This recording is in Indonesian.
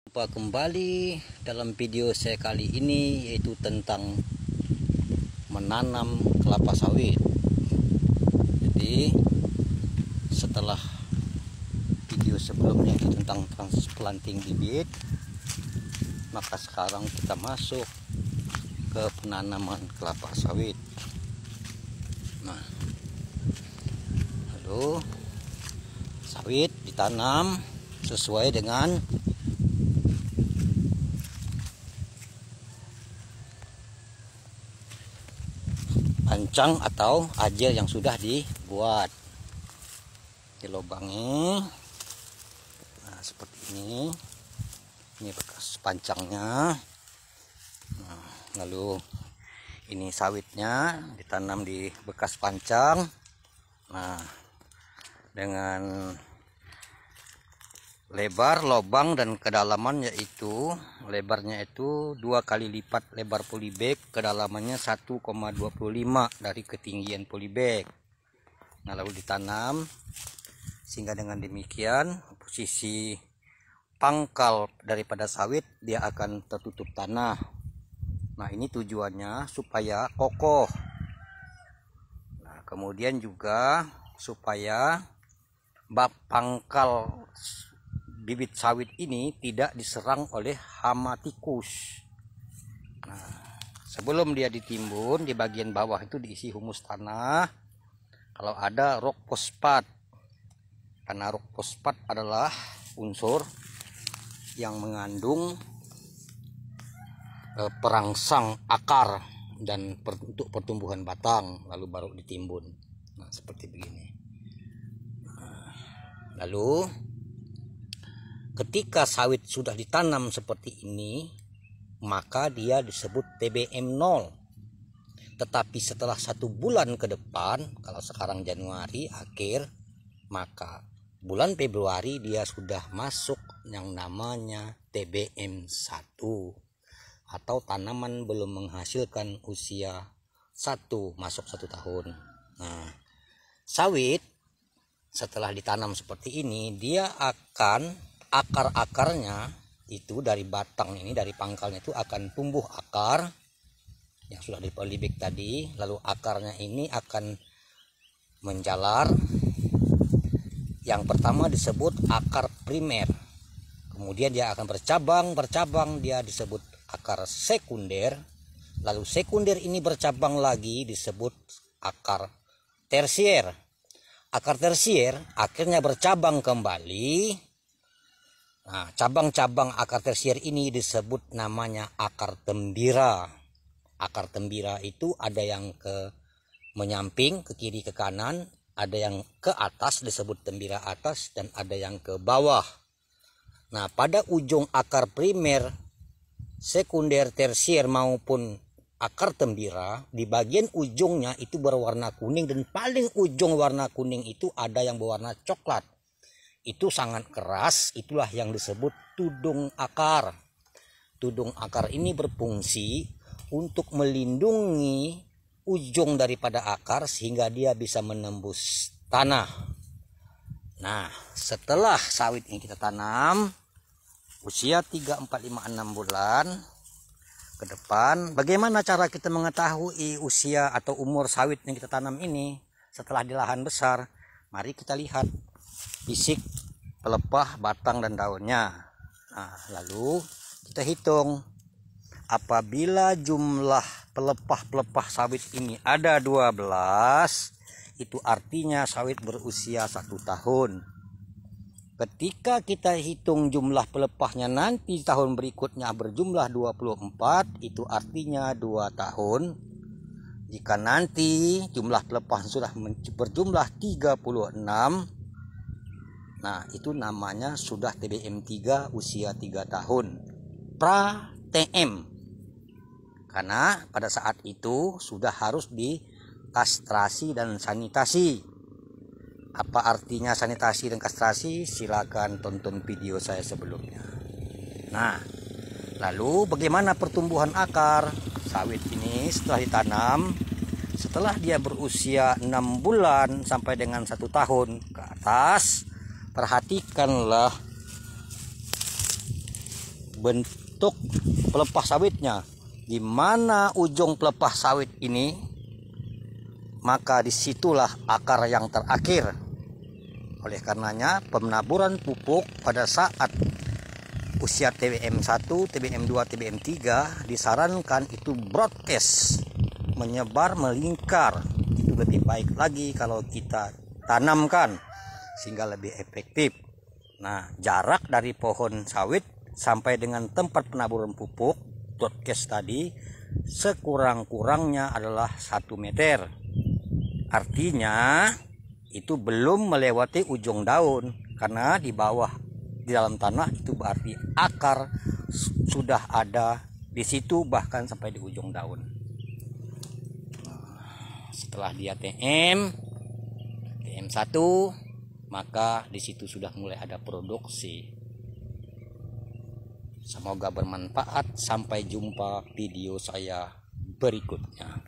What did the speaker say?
Jumpa kembali dalam video saya kali ini, yaitu tentang menanam kelapa sawit. Jadi setelah video sebelumnya itu tentang transplanting bibit, maka sekarang kita masuk ke penanaman kelapa sawit. Nah, lalu sawit ditanam sesuai dengan pancang atau ajil yang sudah dibuat. Dilobangi, nah seperti ini bekas pancangnya. Nah, lalu ini sawitnya ditanam di bekas pancang. Nah, dengan lebar lubang dan kedalaman, yaitu lebarnya itu 2 kali lipat lebar polybag, kedalamannya 1,25 dari ketinggian polybag. Nah, lalu ditanam sehingga dengan demikian posisi pangkal daripada sawit dia akan tertutup tanah. Nah, ini tujuannya supaya kokoh. Nah, kemudian juga supaya bab pangkal bibit sawit ini tidak diserang oleh hama tikus. Nah, sebelum dia ditimbun, di bagian bawah itu diisi humus tanah. Kalau ada rock fosfat, karena rock fosfat adalah unsur yang mengandung perangsang akar dan untuk pertumbuhan batang, lalu baru ditimbun. Nah, seperti begini. Lalu ketika sawit sudah ditanam seperti ini, maka dia disebut TBM 0. Tetapi setelah 1 bulan ke depan, kalau sekarang Januari akhir, maka bulan Februari dia sudah masuk yang namanya TBM 1, atau tanaman belum menghasilkan usia 1 masuk 1 tahun. Nah, sawit setelah ditanam seperti ini, dia akan akar-akarnya itu dari batang ini, dari pangkalnya itu akan tumbuh akar yang sudah di polybag tadi. Lalu akarnya ini akan menjalar. Yang pertama disebut akar primer, kemudian dia akan bercabang, dia disebut akar sekunder. Lalu sekunder ini bercabang lagi, disebut akar tersier. Akar tersier akhirnya bercabang kembali. Nah, cabang-cabang akar tersier ini disebut namanya akar tembira. Akar tembira itu ada yang ke menyamping, ke kiri, ke kanan, ada yang ke atas disebut tembira atas, dan ada yang ke bawah. Nah, pada ujung akar primer, sekunder, tersier maupun akar tembira, di bagian ujungnya itu berwarna kuning, dan paling ujung warna kuning itu ada yang berwarna coklat. Itu sangat keras, itulah yang disebut tudung akar. Tudung akar ini berfungsi untuk melindungi ujung daripada akar sehingga dia bisa menembus tanah. Nah, setelah sawit ini kita tanam usia 3, 4, 5, 6 bulan ke depan, bagaimana cara kita mengetahui usia atau umur sawit yang kita tanam ini setelah di lahan besar? Mari kita lihat fisik pelepah, batang, dan daunnya. Nah, lalu kita hitung. Apabila jumlah pelepah sawit ini ada 12, itu artinya sawit berusia 1 tahun. Ketika kita hitung jumlah pelepahnya nanti tahun berikutnya berjumlah 24, itu artinya 2 tahun. Jika nanti jumlah pelepah sudah berjumlah 36, nah itu namanya sudah TBM 3 usia 3 tahun. Pra TM. Karena pada saat itu sudah harus dikastrasi dan sanitasi. Apa artinya sanitasi dan kastrasi? Silakan tonton video saya sebelumnya. Nah, lalu bagaimana pertumbuhan akar sawit ini setelah ditanam? Setelah dia berusia 6 bulan sampai dengan 1 tahun ke atas, perhatikanlah bentuk pelepah sawitnya. Di mana ujung pelepah sawit ini, maka disitulah akar yang terakhir. Oleh karenanya penaburan pupuk pada saat usia TBM 1, TBM 2, TBM 3 disarankan itu broadcast, menyebar melingkar. Itu lebih baik lagi kalau kita tanamkan sehingga lebih efektif. Nah, jarak dari pohon sawit sampai dengan tempat penaburan pupuk broadcast tadi sekurang-kurangnya adalah 1 meter. Artinya itu belum melewati ujung daun, karena di bawah di dalam tanah itu berarti akar sudah ada di situ bahkan sampai di ujung daun. Setelah dia TM 1, maka di situ sudah mulai ada produksi. Semoga bermanfaat. Sampai jumpa video saya berikutnya.